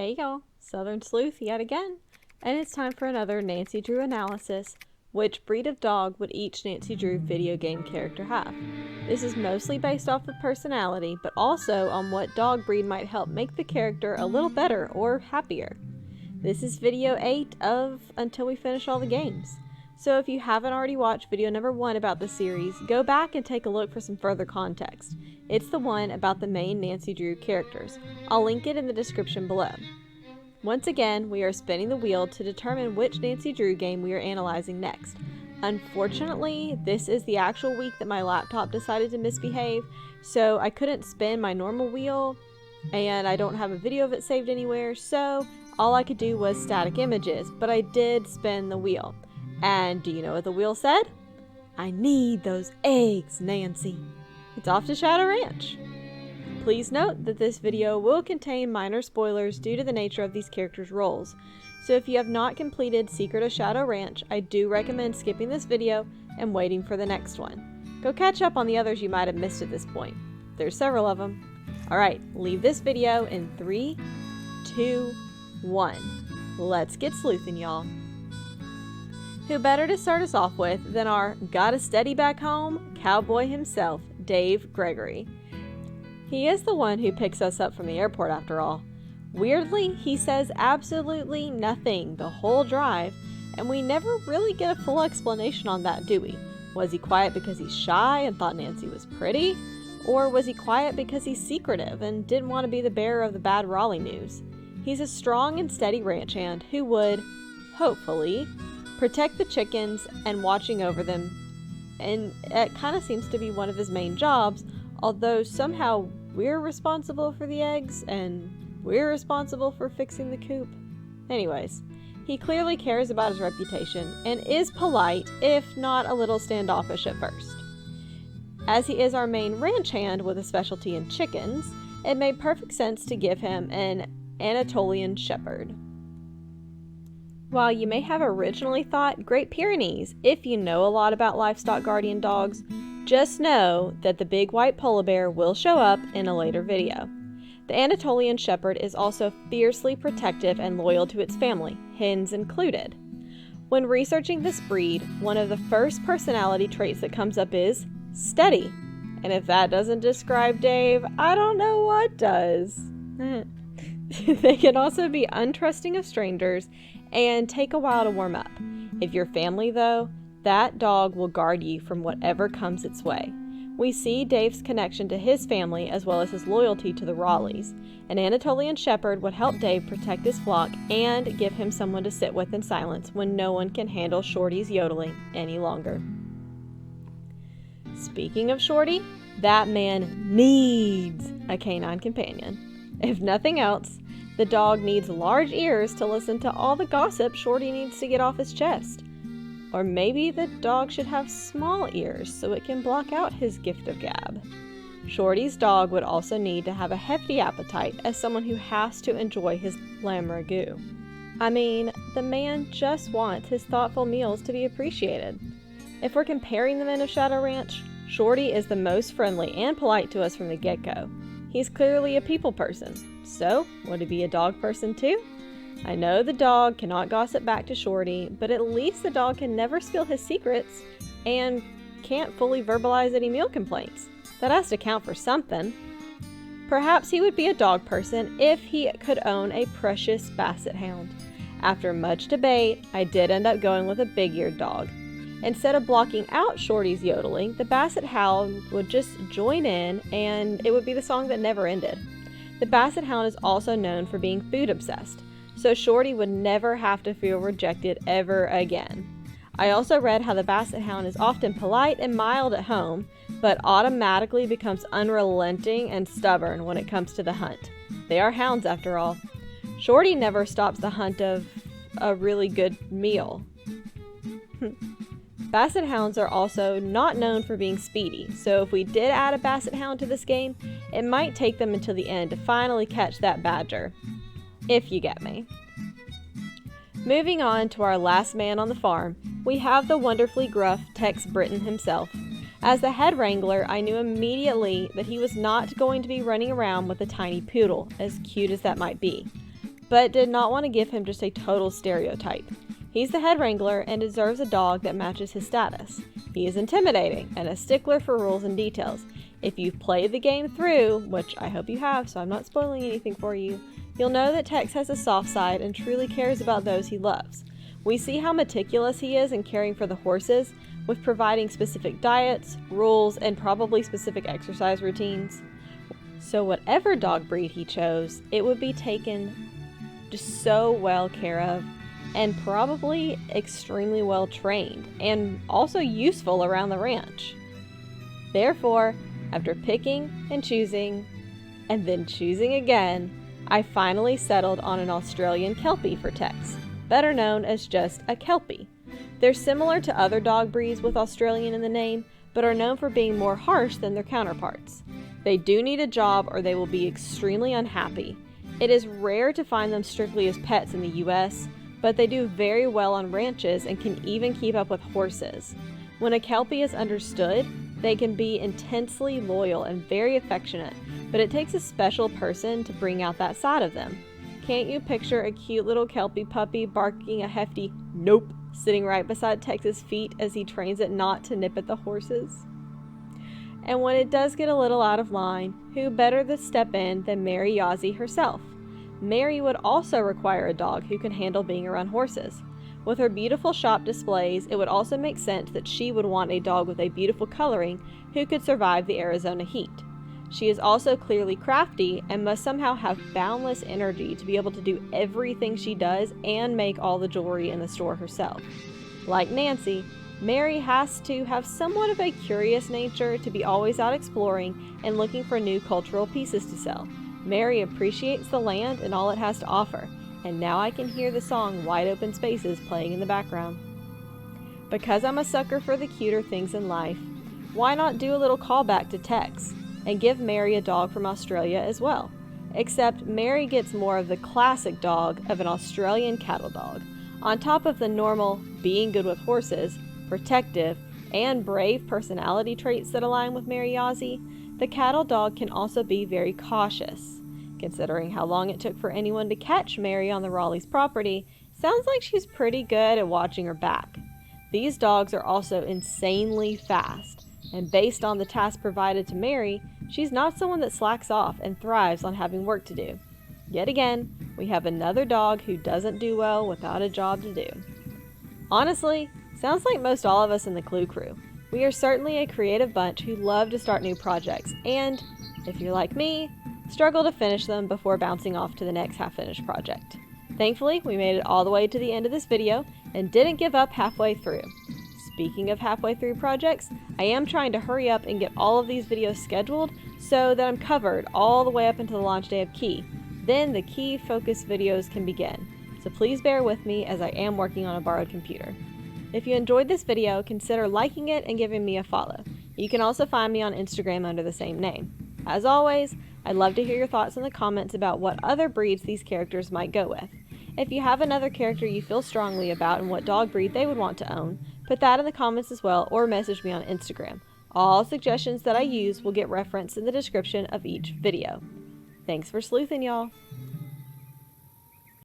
Hey y'all, Southern Sleuth yet again, and it's time for another Nancy Drew analysis. Which breed of dog would each Nancy Drew video game character have? This is mostly based off of personality, but also on what dog breed might help make the character a little better or happier. This is video 8 of Until We Finish All the Games. So if you haven't already watched video number 1 about the series, go back and take a look for some further context. It's the one about the main Nancy Drew characters. I'll link it in the description below. Once again, we are spinning the wheel to determine which Nancy Drew game we are analyzing next. Unfortunately, this is the actual week that my laptop decided to misbehave, so I couldn't spin my normal wheel, and I don't have a video of it saved anywhere, so all I could do was static images, but I did spin the wheel. And do you know what the wheel said? I need those eggs, Nancy. It's off to Shadow Ranch. Please note that this video will contain minor spoilers due to the nature of these characters' roles. So if you have not completed Secret of Shadow Ranch, I do recommend skipping this video and waiting for the next one. Go catch up on the others you might have missed at this point. There's several of them. Alright, leave this video in 3, 2, 1. Let's get sleuthing, y'all. Who better to start us off with than our gotta steady back home cowboy himself, Dave Gregory. He is the one who picks us up from the airport after all. Weirdly, he says absolutely nothing the whole drive, and we never really get a full explanation on that, do we? Was he quiet because he's shy and thought Nancy was pretty? Or was he quiet because he's secretive and didn't want to be the bearer of the bad Raleigh news? He's a strong and steady ranch hand who would, hopefully, protect the chickens and watching over them, and it kind of seems to be one of his main jobs, although somehow we're responsible for the eggs and we're responsible for fixing the coop. Anyways, he clearly cares about his reputation and is polite, if not a little standoffish at first. As he is our main ranch hand with a specialty in chickens, it made perfect sense to give him an Anatolian Shepherd. While you may have originally thought Great Pyrenees, if you know a lot about livestock guardian dogs, just know that the big white polar bear will show up in a later video. The Anatolian Shepherd is also fiercely protective and loyal to its family, hens included. When researching this breed, one of the first personality traits that comes up is steady. And if that doesn't describe Dave, I don't know what does. They can also be untrusting of strangers and take a while to warm up. If you're family though, that dog will guard you from whatever comes its way. We see Dave's connection to his family as well as his loyalty to the Raleighs. An Anatolian Shepherd would help Dave protect his flock and give him someone to sit with in silence when no one can handle Shorty's yodeling any longer. Speaking of Shorty, that man needs a canine companion. If nothing else, the dog needs large ears to listen to all the gossip Shorty needs to get off his chest. Or maybe the dog should have small ears so it can block out his gift of gab. Shorty's dog would also need to have a hefty appetite as someone who has to enjoy his lamb ragout. I mean, the man just wants his thoughtful meals to be appreciated. If we're comparing the men of Shadow Ranch, Shorty is the most friendly and polite to us from the get-go. He's clearly a people person. So, would he be a dog person too? I know the dog cannot gossip back to Shorty, but at least the dog can never spill his secrets and can't fully verbalize any meal complaints. That has to count for something. Perhaps he would be a dog person if he could own a precious basset hound. After much debate, I did end up going with a big-eared dog. Instead of blocking out Shorty's yodeling, the basset hound would just join in and it would be the song that never ended. The basset hound is also known for being food obsessed, so Shorty would never have to feel rejected ever again. I also read how the basset hound is often polite and mild at home, but automatically becomes unrelenting and stubborn when it comes to the hunt. They are hounds after all. Shorty never stops the hunt of a really good meal. Basset hounds are also not known for being speedy, so if we did add a basset hound to this game, it might take them until the end to finally catch that badger. If you get me. Moving on to our last man on the farm, we have the wonderfully gruff Tex Britton himself. As the head wrangler, I knew immediately that he was not going to be running around with a tiny poodle, as cute as that might be. but did not want to give him just a total stereotype. He's the head wrangler and deserves a dog that matches his status. He is intimidating and a stickler for rules and details. If you've played the game through, which I hope you have, so I'm not spoiling anything for you, you'll know that Tex has a soft side and truly cares about those he loves. We see how meticulous he is in caring for the horses, with providing specific diets, rules, and probably specific exercise routines. So whatever dog breed he chose, it would be taken just so well care of, and probably extremely well trained, and also useful around the ranch. Therefore, after picking and choosing, and then choosing again, I finally settled on an Australian Kelpie for Tex, better known as just a Kelpie. They're similar to other dog breeds with Australian in the name, but are known for being more harsh than their counterparts. They do need a job or they will be extremely unhappy. It is rare to find them strictly as pets in the US, but they do very well on ranches and can even keep up with horses. When a Kelpie is understood, they can be intensely loyal and very affectionate, but it takes a special person to bring out that side of them. Can't you picture a cute little Kelpie puppy barking a hefty "nope" sitting right beside Tex's feet as he trains it not to nip at the horses? And when it does get a little out of line, who better to step in than Mary Yazzie herself? Mary would also require a dog who can handle being around horses. With her beautiful shop displays, it would also make sense that she would want a dog with a beautiful coloring who could survive the Arizona heat. She is also clearly crafty and must somehow have boundless energy to be able to do everything she does and make all the jewelry in the store herself. Like Nancy, Mary has to have somewhat of a curious nature to be always out exploring and looking for new cultural pieces to sell. Mary appreciates the land and all it has to offer, and now I can hear the song Wide Open Spaces playing in the background. Because I'm a sucker for the cuter things in life, why not do a little callback to Tex and give Mary a dog from Australia as well? Except Mary gets more of the classic dog of an Australian cattle dog. On top of the normal being good with horses, protective, and brave personality traits that align with Mary Yazzie, the cattle dog can also be very cautious. Considering how long it took for anyone to catch Mary on the Raleigh's property, sounds like she's pretty good at watching her back. These dogs are also insanely fast, and based on the task provided to Mary, she's not someone that slacks off and thrives on having work to do. Yet again, we have another dog who doesn't do well without a job to do. Honestly, sounds like most all of us in the Clue crew. We are certainly a creative bunch who love to start new projects and, if you're like me, struggle to finish them before bouncing off to the next half-finished project. Thankfully, we made it all the way to the end of this video and didn't give up halfway through. Speaking of halfway through projects, I am trying to hurry up and get all of these videos scheduled so that I'm covered all the way up until the launch day of Key. Then the Key focus videos can begin. So please bear with me as I am working on a borrowed computer. If you enjoyed this video, consider liking it and giving me a follow. You can also find me on Instagram under the same name. As always, I'd love to hear your thoughts in the comments about what other breeds these characters might go with. If you have another character you feel strongly about and what dog breed they would want to own, put that in the comments as well or message me on Instagram. All suggestions that I use will get referenced in the description of each video. Thanks for sleuthing, y'all!